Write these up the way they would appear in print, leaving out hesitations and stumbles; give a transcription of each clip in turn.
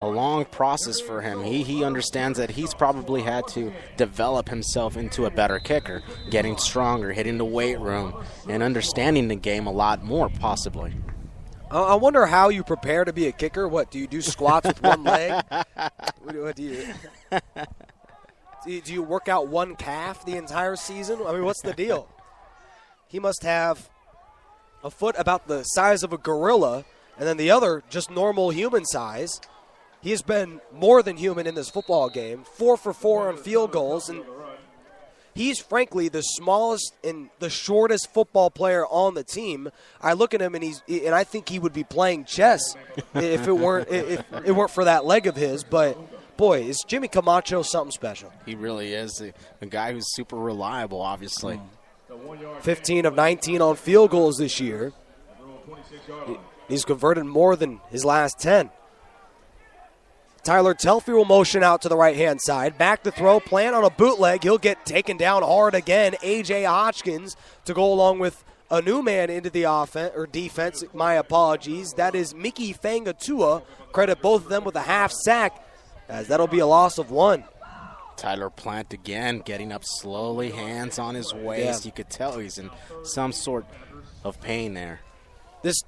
a long process for him. He understands that he's probably had to develop himself into a better kicker, getting stronger, hitting the weight room, and understanding the game a lot more, possibly. I wonder how you prepare to be a kicker. What, do you do squats with one leg? What do you work out one calf the entire season? I mean, what's the deal? He must have a foot about the size of a gorilla, and then the other just normal human size. He has been more than human in this football game, 4 for 4 on field goals, and he's frankly the smallest and the shortest football player on the team. I look at him and I think he would be playing chess if it weren't for that leg of his. But boy, is Jimmy Camacho something special. He really is a guy who's super reliable, obviously. 15 of 19 on field goals this year. He's converted more than his last 10. Tyler Telfy will motion out to the right-hand side. Back to throw, Plant on a bootleg. He'll get taken down hard again. A.J. Hodgkins to go along with a new man into the offense or defense. My apologies. That is Miki Fangatua. Credit both of them with a half sack, as that'll be a loss of 1. Tyler Plant again getting up slowly, hands on his waist. You could tell he's in some sort of pain there. This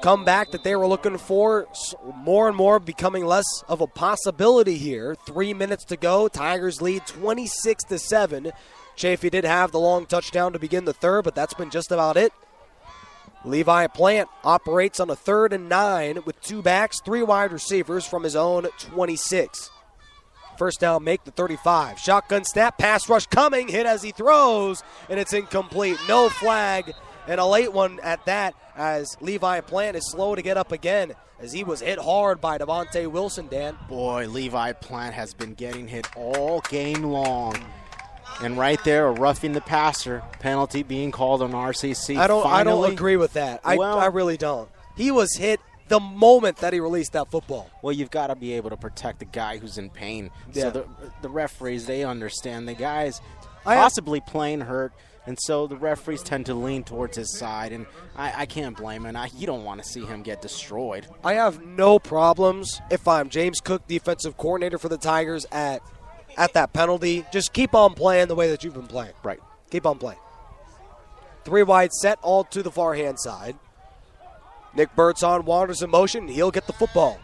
comeback that they were looking for, more and more becoming less of a possibility here. 3 minutes to go. Tigers lead 26-7. Chaffey did have the long touchdown to begin the third, but that's been just about it. Levi Plant operates on a 3rd and 9 with 2 backs, 3 wide receivers from his own 26. First down, make the 35. Shotgun snap, pass rush coming, hit as he throws, and it's incomplete. No flag, and a late one at that, as Levi Plant is slow to get up again, as he was hit hard by Devontae Wilson, Dan. Boy, Levi Plant has been getting hit all game long. And right there, a roughing the passer penalty being called on RCC. I don't agree with that. I really don't. He was hit the moment that he released that football. Well, you've got to be able to protect the guy who's in pain. Yeah. So the referees, they understand the guy's possibly playing hurt, and so the referees tend to lean towards his side, and I can't blame him. You don't want to see him get destroyed. I have no problems if I'm James Cook, defensive coordinator for the Tigers, at that penalty. Just keep on playing the way that you've been playing. Right. Keep on playing. 3 wide set, all to the far-hand side. Nick Birdsong wanders in motion. He'll get the football.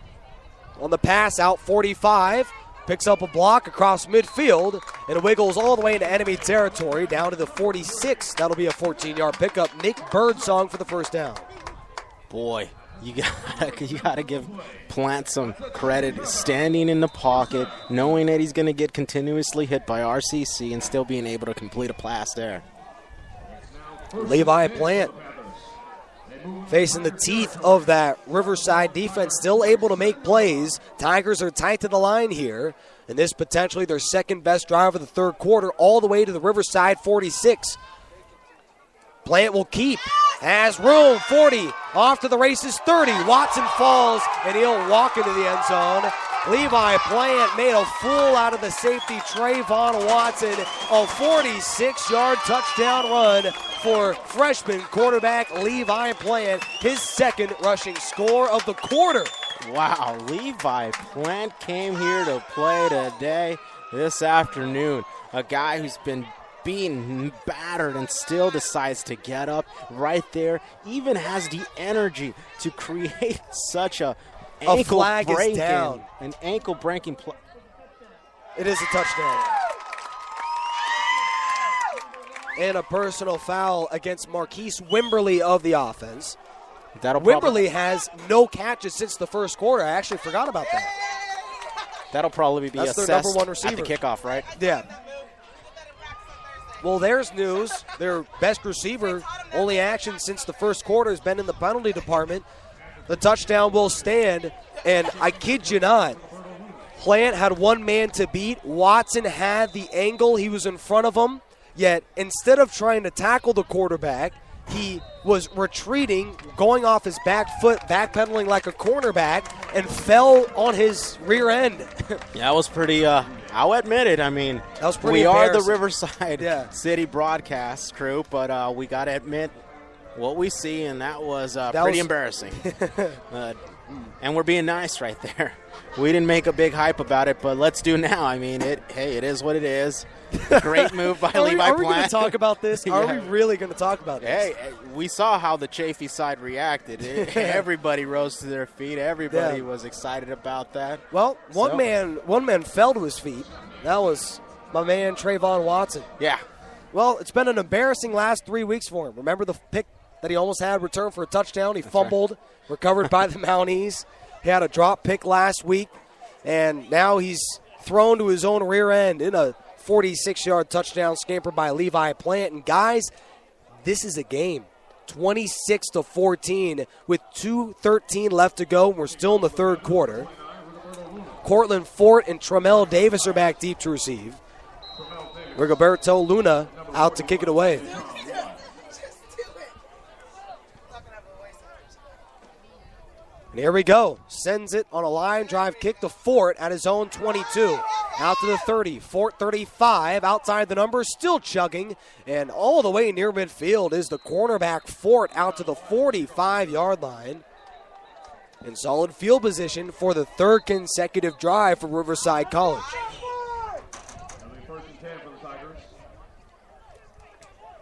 On the pass, out 45. Picks up a block across midfield and wiggles all the way into enemy territory down to the 46. That'll be a 14-yard pickup. Nick Birdsong for the first down. Boy, you gotta give Plant some credit. Standing in the pocket, knowing that he's going to get continuously hit by RCC and still being able to complete a pass there. Levi Plant facing the teeth of that Riverside defense, still able to make plays. Tigers are tight to the line here, and this potentially their second best drive of the third quarter, all the way to the Riverside 46. Plant will keep, has room, 40, off to the races, 30. Watson falls, and he'll walk into the end zone. Levi Plant made a fool out of the safety, Trayvon Watson. A 46-yard touchdown run for freshman quarterback Levi Plant, his second rushing score of the quarter. Wow, Levi Plant came here to play today, this afternoon. A guy who's been being battered and still decides to get up right there, even has the energy to create such an ankle breaking play. It is a touchdown. And a personal foul against Marquise Wimberly of the offense. Wimberly has no catches since the first quarter. I actually forgot about that. That'll probably be That's assessed their number one receiver at the kickoff, right? Yeah. Well, there's news. Their best receiver, only action since the first quarter, has been in the penalty department. The touchdown will stand, and I kid you not, Plant had one man to beat. Watson had the angle. He was in front of him, yet instead of trying to tackle the quarterback, he was retreating, going off his back foot, backpedaling like a cornerback, and fell on his rear end. Yeah, that was pretty, I'll admit it. I mean, that was pretty we are the embarrassing. Riverside City broadcast crew, but we got to admit what we see, and that was pretty embarrassing. And we're being nice right there. We didn't make a big hype about it, but let's do now. I mean, it is what it is. Great move by Levi Plant. Are we going to talk about this? Yeah. Are we really going to talk about this? Hey, we saw how the Chaffey side reacted. Everybody rose to their feet. Everybody was excited about that. Well, one man fell to his feet. That was my man Trayvon Watson. Yeah. Well, it's been an embarrassing last 3 weeks for him. Remember the pick that he almost had returned for a touchdown? He fumbled, recovered by the Mounties. He had a drop pick last week, and now he's thrown to his own rear end in a 46-yard touchdown scamper by Levi Plant. And, guys, this is a game. 26-14 with 2:13 left to go, and we're still in the third quarter. Cortland Fort and Tremel Davis are back deep to receive. Rigoberto Luna out to kick it away. And here we go. Sends it on a line drive kick to Fort at his own 22. Out to the 30. Fort 35. Outside the number. Still chugging. And all the way near midfield is the cornerback Fort out to the 45-yard line. In solid field position for the third consecutive drive for Riverside College.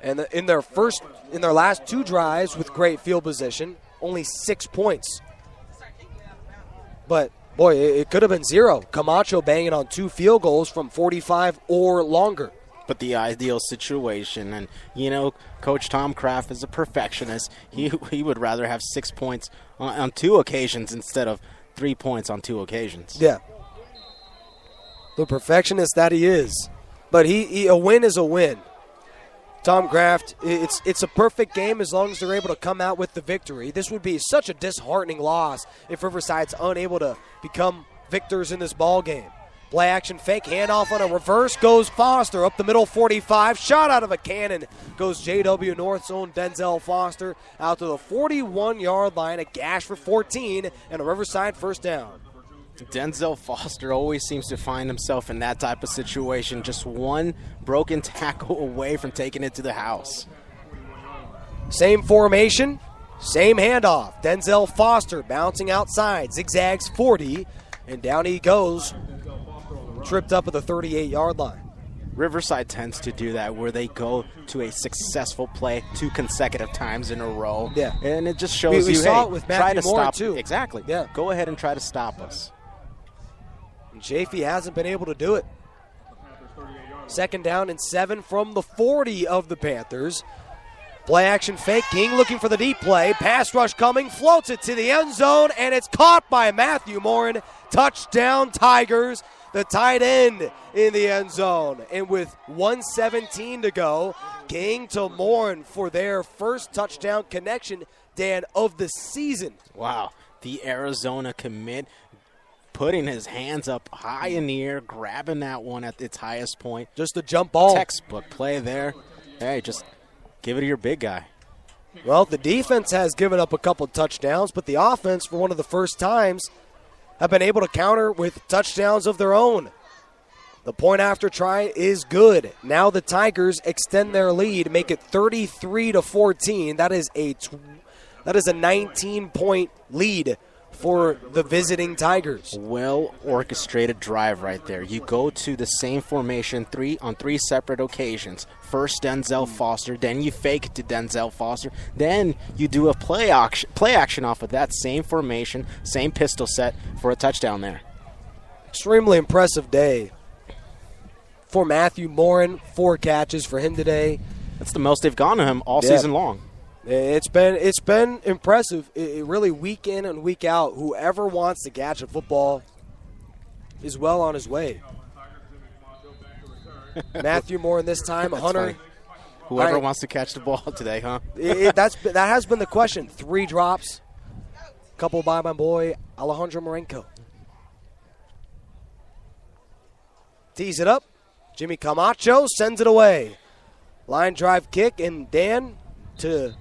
And in their last two drives with great field position, only 6 points. But, boy, it could have been 0. Camacho banging on 2 field goals from 45 or longer. But the ideal situation, and, you know, Coach Tom Kraft is a perfectionist. He would rather have 6 points on 2 occasions instead of 3 points on 2 occasions. Yeah. The perfectionist that he is. But a win is a win. Tom Kraft, it's a perfect game as long as they're able to come out with the victory. This would be such a disheartening loss if Riverside's unable to become victors in this ball game. Play action fake, handoff on a reverse, goes Foster up the middle 45. Shot out of a cannon goes JW North's own Denzel Foster out to the 41-yard line. A gash for 14 and a Riverside first down. Denzel Foster always seems to find himself in that type of situation, just one broken tackle away from taking it to the house. Same formation, same handoff. Denzel Foster bouncing outside, zigzags 40, and down he goes, tripped up at the 38-yard line. Riverside tends to do that where they go to a successful play 2 consecutive times in a row. Yeah. And it just shows we you, saw hey, it with try Matthew to Moore stop. too. Exactly. Yeah. Go ahead and try to stop us. And Chaffey hasn't been able to do it. Second down and 7 from the 40 of the Panthers. Play action fake. King looking for the deep play. Pass rush coming. Floats it to the end zone, and it's caught by Matthew Morin. Touchdown Tigers. The tight end in the end zone. And with 1:17 to go, King to Morin for their first touchdown connection, Dan, of the season. Wow. The Arizona commit putting his hands up high in the air, grabbing that one at its highest point. Just a jump ball. Textbook play there. Hey, just give it to your big guy. Well, the defense has given up a couple touchdowns, but the offense, for one of the first times, have been able to counter with touchdowns of their own. The point after try is good. Now the Tigers extend their lead, make it 33-14. That is a 19-point lead for the visiting Tigers. Well-orchestrated drive right there. You go to the same formation on 3 separate occasions. First Denzel Foster, then you fake it to Denzel Foster, then you do a play action off of that same formation, same pistol set for a touchdown there. Extremely impressive day for Matthew Morin. 4 catches for him today. That's the most they've gone to him all season long. It's been impressive. It really, week in and week out, whoever wants to catch a football is well on his way. Matthew Morin this time, Hunter. Funny. Whoever wants to catch the ball today, huh? That has been the question. 3 drops, couple by my boy Alejandro Marenko. Tees it up. Jimmy Camacho sends it away. Line drive kick, and Dan to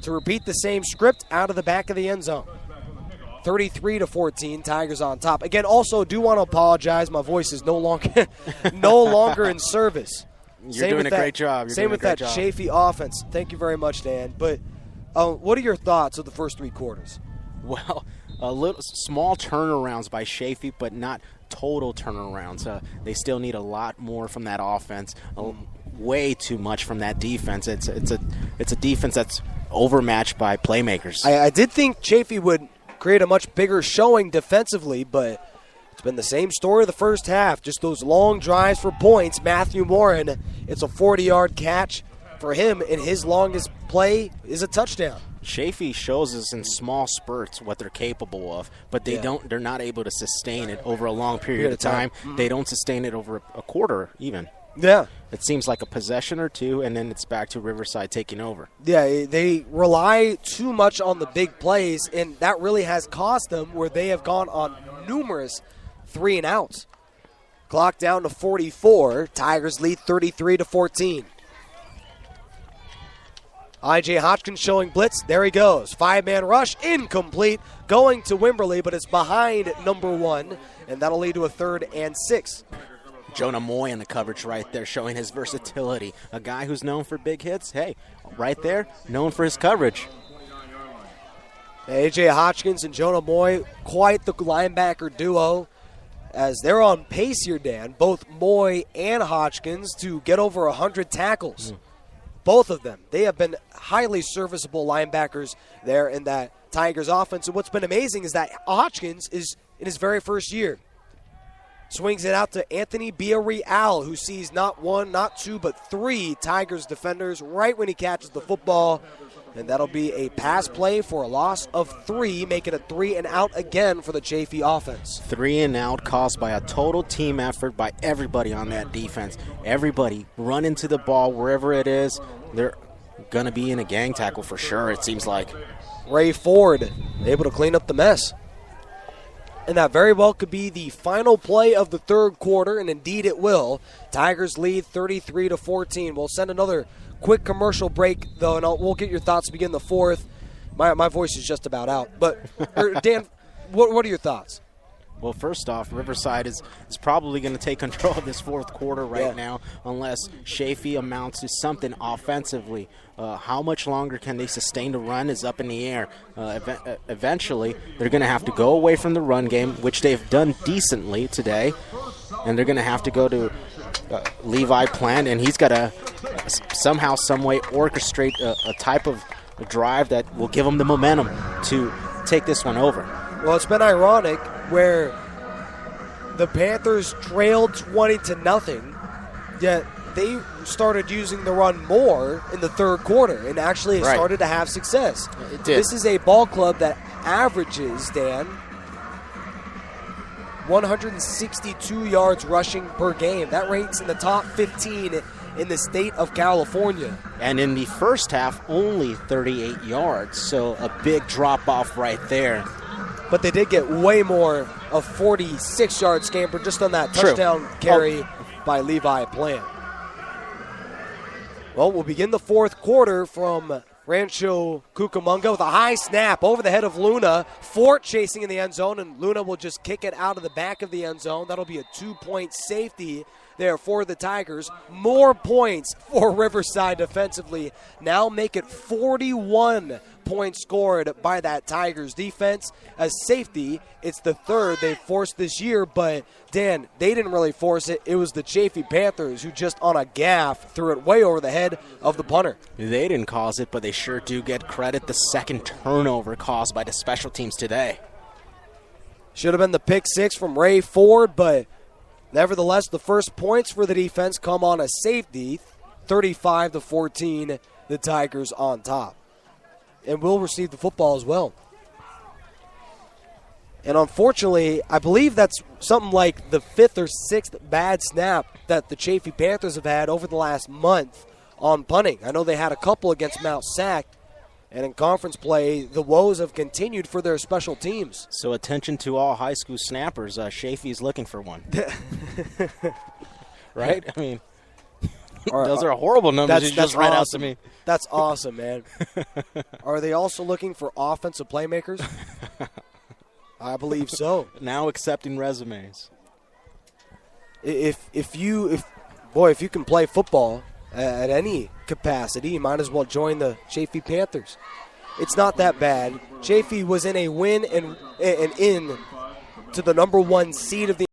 repeat the same script out of the back of the end zone. 33-14, Tigers on top. Again, also do want to apologize. My voice is no longer in service. You're doing a great job. Same with that Chaffey offense. Thank you very much, Dan. But what are your thoughts of the first 3 quarters? Well, little small turnarounds by Chaffey, but not total turnarounds. They still need a lot more from that offense. Way too much from that defense. It's a defense that's overmatched by playmakers. I did think Chaffey would create a much bigger showing defensively, but it's been the same story the first half. Just those long drives for points. Matthew Morin, it's a 40-yard catch for him, and his longest play is a touchdown. Chaffey shows us in small spurts what they're capable of, but they're not able to sustain it over a long period of time. Mm-hmm. They don't sustain it over a quarter even. Yeah. It seems like a possession or two, and then it's back to Riverside taking over. Yeah, they rely too much on the big plays, and that really has cost them where they have gone on numerous 3-and-outs. Clock down to 44. Tigers lead 33-14. I.J. Hodgkins showing blitz. There he goes. 5-man rush. Incomplete. Going to Wimberly, but it's behind number 1, and that'll lead to a 3rd and 6. Jonah Moy in the coverage right there, showing his versatility. A guy who's known for big hits. Hey, right there, known for his coverage. A.J. Hodgkins and Jonah Moy, quite the linebacker duo, as they're on pace here, Dan. Both Moy and Hodgkins to get over 100 tackles. Both of them. They have been highly serviceable linebackers there in that Tigers offense. And what's been amazing is that Hodgkins is in his very first year. Swings it out to Anthony Villarreal, who sees not 1, not 2, but 3 Tigers defenders right when he catches the football. And that'll be a pass play for a loss of 3, making it 3-and-out again for the Chaffey offense. 3-and-out caused by a total team effort by everybody on that defense. Everybody run into the ball wherever it is. They're going to be in a gang tackle for sure, it seems like. Ray Ford able to clean up the mess. And that very well could be the final play of the third quarter, and indeed it will. Tigers lead 33-14. We'll send another quick commercial break, though, and we'll get your thoughts to begin the fourth. My voice is just about out. But, Dan, what are your thoughts? Well, first off, Riverside is probably going to take control of this fourth quarter now unless Chaffey amounts to something offensively. How much longer can they sustain the run is up in the air. Eventually, they're going to have to go away from the run game, which they've done decently today, and they're going to have to go to Levi Plant, and he's got to somehow, some way orchestrate a type of drive that will give them the momentum to take this one over. Well, it's been ironic where the Panthers trailed 20-0, yet they started using the run more in the third quarter, and actually started to have success. It did. This is a ball club that averages, Dan, 162 yards rushing per game. That ranks in the top 15 in the state of California. And in the first half, only 38 yards, so a big drop-off right there. But they did get way more of 46-yard scamper just on that touchdown carry by Levi Plant. Well, we'll begin the fourth quarter from Rancho Cucamonga with a high snap over the head of Luna. Fort chasing in the end zone, and Luna will just kick it out of the back of the end zone. That'll be a 2-point safety there for the Tigers. More points for Riverside defensively. Now make it 41 points scored by that Tigers defense. As safety, it's the third they've forced this year, but Dan, they didn't really force it. It was the Chaffey Panthers who just on a gaff threw it way over the head of the punter. They didn't cause it, but they sure do get credit. The second turnover caused by the special teams today. Should have been the pick six from Ray Ford, but nevertheless, the first points for the defense come on a safety, 35-14, the Tigers on top. And will receive the football as well. And unfortunately, I believe that's something like the fifth or sixth bad snap that the Chaffey Panthers have had over the last month on punting. I know they had a couple against Mount Sac, and in conference play, the woes have continued for their special teams. So attention to all high school snappers. Chaffey's looking for one. Right? I mean, those are horrible numbers you just read out to me. That's awesome, man. Are they also looking for offensive playmakers? I believe so. Now accepting resumes. If you can play football at any capacity, you might as well join the Chaffey Panthers. it's not that bad. Chaffey was in a win and in to the number 1 seed of the